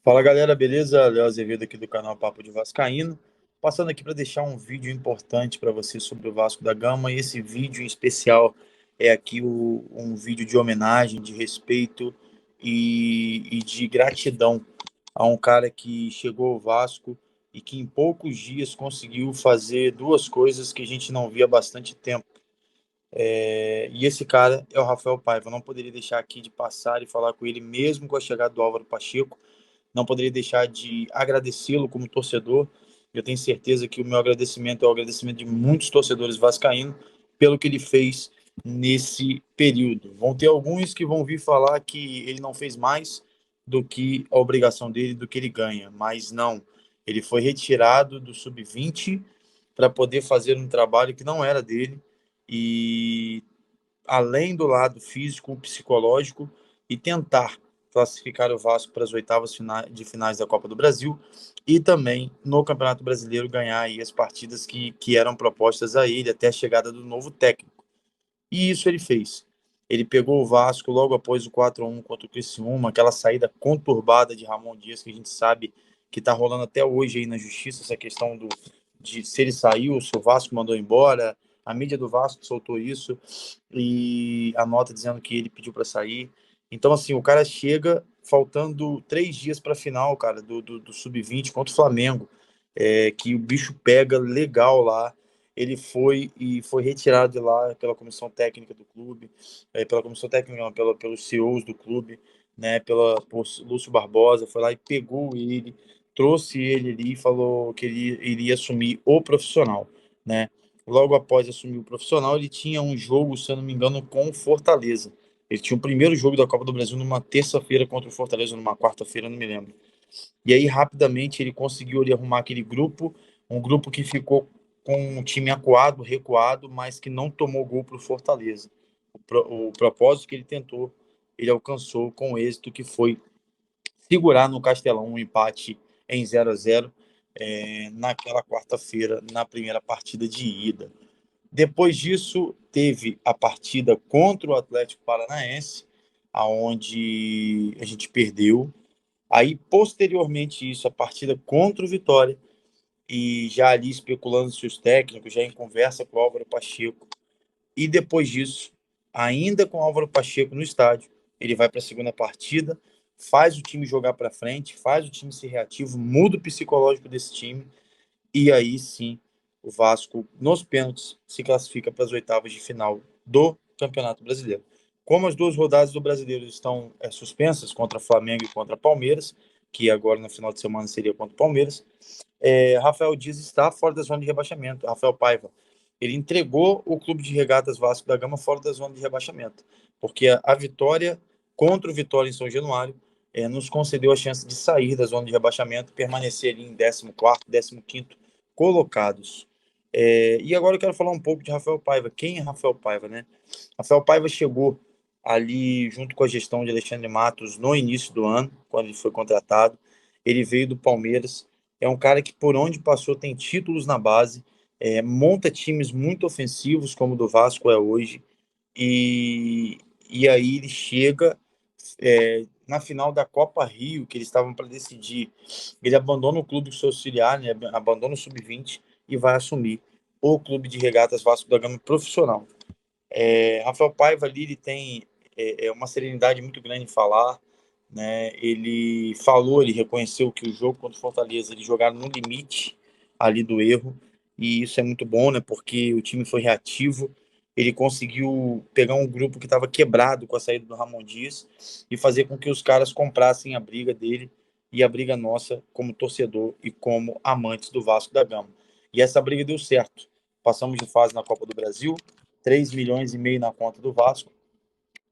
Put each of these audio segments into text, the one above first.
Fala galera, beleza? Léo Azevedo aqui do canal Papo de Vascaíno, passando aqui para deixar um vídeo importante para você sobre o Vasco da Gama. E esse vídeo em especial é aqui um vídeo de homenagem, de respeito e de gratidão a um cara que chegou ao Vasco e que em poucos dias conseguiu fazer duas coisas que a gente não via há bastante tempo. E esse cara é o Rafael Paiva. Eu não poderia deixar aqui de passar e falar com ele, mesmo com a chegada do Álvaro Pacheco. Não poderia deixar de agradecê-lo como torcedor. Eu tenho certeza que o meu agradecimento é o agradecimento de muitos torcedores vascaínos pelo que ele fez nesse período. Vão ter alguns que vão vir falar que ele não fez mais do que a obrigação dele, do que ele ganha, mas não. Ele foi retirado do sub-20 para poder fazer um trabalho que não era dele e além do lado físico, psicológico e tentar classificar o Vasco para as oitavas de finais da Copa do Brasil e também no Campeonato Brasileiro ganhar aí as partidas que eram propostas a ele até a chegada do novo técnico. E isso ele fez. Ele pegou o Vasco logo após o 4-1 contra o Criciúma, aquela saída conturbada de Ramon Dias, que a gente sabe que está rolando até hoje aí na justiça, essa questão de se ele saiu, se o Vasco mandou embora. A mídia do Vasco soltou isso e a nota dizendo que ele pediu para sair. Então, assim, o cara chega faltando 3 dias para a final, cara, do Sub-20 contra o Flamengo, que o bicho pega legal lá. Ele foi retirado de lá pela comissão técnica do clube, pela comissão técnica, não, pelos CEOs do clube, né, por Lúcio Barbosa, foi lá e pegou ele, trouxe ele ali e falou que ele iria assumir o profissional, né? Logo após assumir o profissional, ele tinha um jogo, se eu não me engano, com o Fortaleza. Ele tinha o primeiro jogo da Copa do Brasil numa terça-feira contra o Fortaleza, numa quarta-feira, não me lembro. E aí, rapidamente, ele conseguiu ali, arrumar aquele grupo, um grupo que ficou com um time acuado, recuado, mas que não tomou gol para o Fortaleza. O propósito que ele tentou, ele alcançou com êxito, que foi segurar no Castelão um empate em 0-0 naquela quarta-feira, na primeira partida de ida. Depois disso, teve a partida contra o Atlético Paranaense, aonde a gente perdeu. Aí, posteriormente isso, a partida contra o Vitória, e já ali especulando se os técnicos, já em conversa com o Álvaro Pacheco. E depois disso, ainda com o Álvaro Pacheco no estádio, ele vai para a segunda partida, faz o time jogar para frente, faz o time ser reativo, muda o psicológico desse time, e aí sim o Vasco, nos pênaltis, se classifica para as oitavas de final do Campeonato Brasileiro. Como as duas rodadas do Brasileiro estão suspensas contra Flamengo e contra Palmeiras, que agora no final de semana seria contra o Palmeiras, Rafael Dias está fora da zona de rebaixamento. Rafael Paiva, ele entregou o Clube de Regatas Vasco da Gama fora da zona de rebaixamento, porque a vitória contra o Vitória em São Januário nos concedeu a chance de sair da zona de rebaixamento e permanecer ali em 14º, 15º colocados. E agora eu quero falar um pouco de Rafael Paiva. Quem é Rafael Paiva, né? Rafael Paiva chegou ali junto com a gestão de Alexandre Matos no início do ano, quando ele foi contratado. Ele veio do Palmeiras. É um cara que por onde passou tem títulos na base, monta times muito ofensivos, como o do Vasco é hoje, e aí ele chega na final da Copa Rio, que eles estavam para decidir. Ele abandona o clube seu auxiliar, né, abandona o sub-20 e vai assumir o Clube de Regatas Vasco da Gama profissional. Rafael Paiva ali, ele tem uma serenidade muito grande em falar, né? Ele falou, ele reconheceu que o jogo contra o Fortaleza, eles jogaram no limite ali do erro, e isso é muito bom, né? Porque o time foi reativo, ele conseguiu pegar um grupo que estava quebrado com a saída do Ramon Dias e fazer com que os caras comprassem a briga dele e a briga nossa como torcedor e como amantes do Vasco da Gama. E essa briga deu certo. Passamos de fase na Copa do Brasil, 3 milhões e meio na conta do Vasco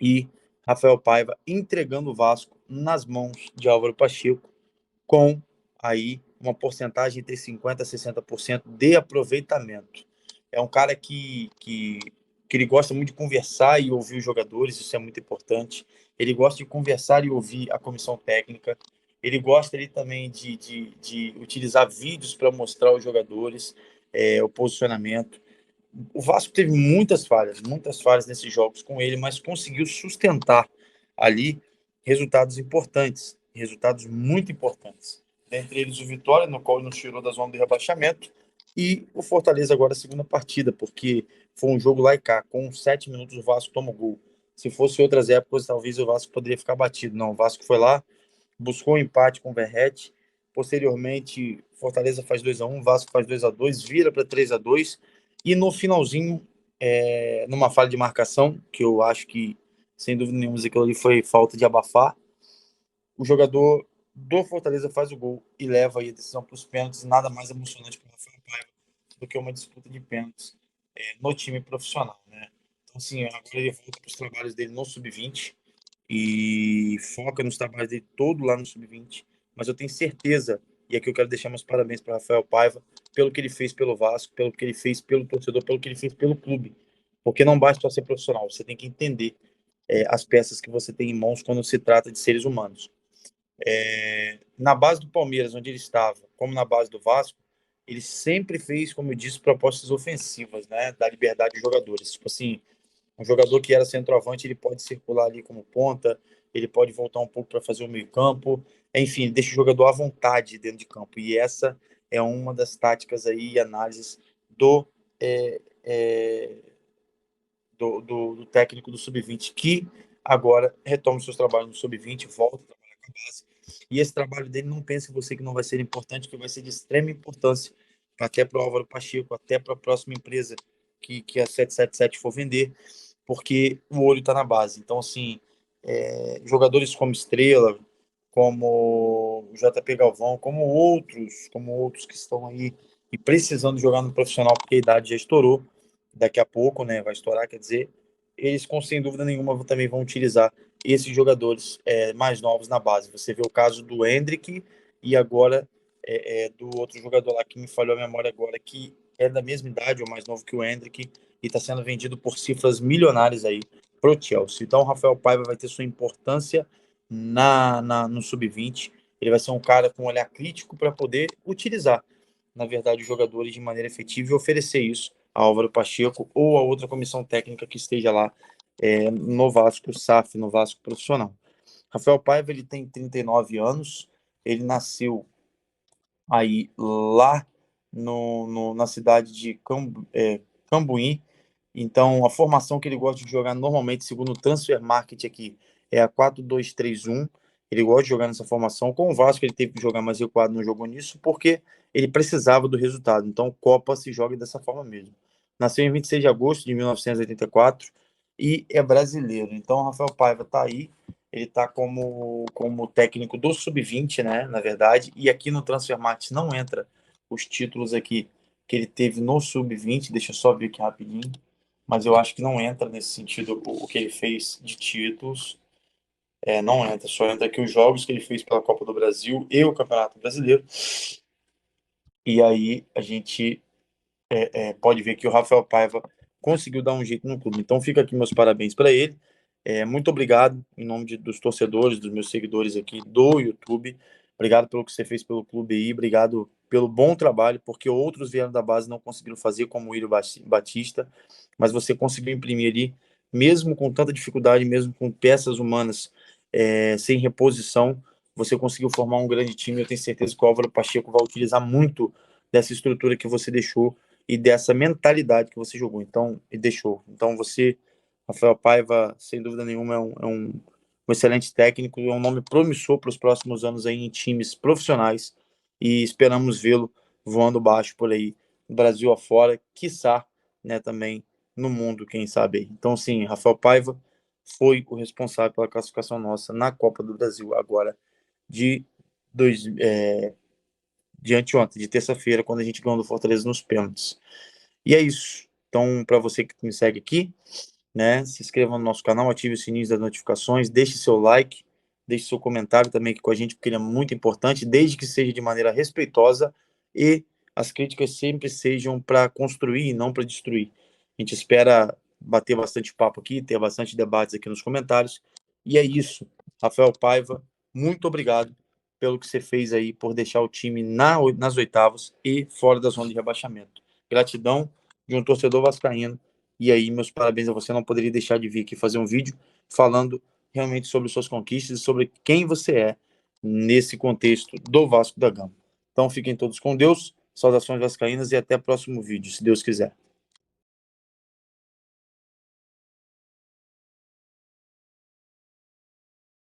e Rafael Paiva entregando o Vasco nas mãos de Álvaro Pacheco com aí uma porcentagem entre 50% a 60% de aproveitamento. É um cara que ele gosta muito de conversar e ouvir os jogadores, isso é muito importante. Ele gosta de conversar e ouvir a comissão técnica. Ele gosta ali também de utilizar vídeos para mostrar aos jogadores o posicionamento. O Vasco teve muitas falhas nesses jogos com ele, mas conseguiu sustentar ali resultados importantes. resultados muito importantes. Dentre eles o Vitória, no qual nos tirou da zona de rebaixamento, e o Fortaleza agora a segunda partida, porque foi um jogo lá e cá. Com 7 minutos o Vasco toma o gol. Se fosse outras épocas, talvez o Vasco poderia ficar batido. Não, o Vasco foi lá, buscou um empate com o Verratti. Posteriormente, Fortaleza faz 2-1, Vasco faz 2-2, vira para 3-2. E no finalzinho, numa falha de marcação, que eu acho que, sem dúvida nenhuma, aquilo ali foi falta de abafar, o jogador do Fortaleza faz o gol e leva aí a decisão para os pênaltis. Nada mais emocionante para o Rafael Paiva do que uma disputa de pênaltis no time profissional, né? Então, assim, agora ele volta para os trabalhos dele no Sub-20 e foca nos trabalhos dele todo lá no Sub-20. Mas eu tenho certeza, e aqui eu quero deixar meus parabéns para Rafael Paiva, pelo que ele fez pelo Vasco, pelo que ele fez pelo torcedor, pelo que ele fez pelo clube. Porque não basta só ser profissional, você tem que entender as peças que você tem em mãos quando se trata de seres humanos. Na base do Palmeiras, onde ele estava, como na base do Vasco, ele sempre fez, como eu disse, propostas ofensivas, né? Da liberdade dos jogadores. Tipo assim, um jogador que era centroavante, ele pode circular ali como ponta, ele pode voltar um pouco para fazer o meio-campo. Enfim, ele deixa o jogador à vontade dentro de campo. E essa é uma das táticas aí e análises do, é, é, do técnico do Sub-20, que agora retoma os seus trabalhos no Sub-20, volta a trabalhar com a base. E esse trabalho dele, não pense você que não vai ser importante, que vai ser de extrema importância, até para o Álvaro Pacheco, até para a próxima empresa que a 777 for vender, porque o olho está na base. Então, assim, jogadores como Estrela, como o JP Galvão, como outros que estão aí e precisando jogar no profissional, porque a idade já estourou, daqui a pouco, né, vai estourar, quer dizer, eles, com sem dúvida nenhuma, também vão utilizar esses jogadores mais novos na base. Você vê o caso do Hendrick e agora do outro jogador lá que me falhou a memória agora, que é da mesma idade ou mais novo que o Hendrick e está sendo vendido por cifras milionárias aí pro Chelsea. Então, o Rafael Paiva vai ter sua importância no Sub-20. Ele vai ser um cara com um olhar crítico para poder utilizar, na verdade, os jogadores de maneira efetiva e oferecer isso a Álvaro Pacheco ou a outra comissão técnica que esteja lá no Vasco SAF, no Vasco profissional. Rafael Paiva, ele tem 39 anos, ele nasceu aí lá na cidade de Cambuí. Então, a formação que ele gosta de jogar normalmente, segundo o Transfer Market aqui, é a 4-2-3-1. Ele gosta de jogar nessa formação. Com o Vasco, ele teve que jogar mais recuado, não jogou nisso, porque ele precisava do resultado. Então, Copa se joga dessa forma mesmo. Nasceu em 26 de agosto de 1984 e é brasileiro. Então, o Rafael Paiva está aí. Ele está como técnico do Sub-20, né, na verdade. E aqui no Transfer Market não entra os títulos aqui que ele teve no Sub-20. Deixa eu só ver aqui rapidinho, mas eu acho que não entra nesse sentido o que ele fez de títulos. Não entra, só entra aqui os jogos que ele fez pela Copa do Brasil e o Campeonato Brasileiro. E aí a gente pode ver que o Rafael Paiva conseguiu dar um jeito no clube. Então fica aqui meus parabéns para ele. Muito obrigado em nome dos torcedores, dos meus seguidores aqui do YouTube. Obrigado pelo que você fez pelo clube aí, obrigado pelo bom trabalho, porque outros vieram da base e não conseguiram fazer, como o William Batista, mas você conseguiu imprimir ali, mesmo com tanta dificuldade, mesmo com peças humanas sem reposição, você conseguiu formar um grande time. Eu tenho certeza que o Álvaro Pacheco vai utilizar muito dessa estrutura que você deixou e dessa mentalidade que você jogou, então, e deixou. Então, você, Rafael Paiva, sem dúvida nenhuma, um excelente técnico, é um nome promissor para os próximos anos aí em times profissionais e esperamos vê-lo voando baixo por aí, no Brasil afora, quiçá, né, também no mundo, quem sabe aí. Então, sim, Rafael Paiva foi o responsável pela classificação nossa na Copa do Brasil agora de, dois, de anteontem, de terça-feira, quando a gente ganhou do Fortaleza nos pênaltis. E é isso. Então, para você que me segue aqui, né, se inscreva no nosso canal, ative o sininho das notificações, deixe seu like, deixe seu comentário também aqui com a gente, porque ele é muito importante, desde que seja de maneira respeitosa e as críticas sempre sejam para construir e não para destruir. A gente espera bater bastante papo aqui, ter bastante debates aqui nos comentários. E é isso. Rafael Paiva, muito obrigado pelo que você fez aí, por deixar o time nas oitavas e fora da zona de rebaixamento. Gratidão de um torcedor vascaíno. E aí, meus parabéns a você. Não poderia deixar de vir aqui fazer um vídeo falando realmente sobre suas conquistas e sobre quem você é nesse contexto do Vasco da Gama. Então, fiquem todos com Deus, saudações vascaínas e até o próximo vídeo, se Deus quiser.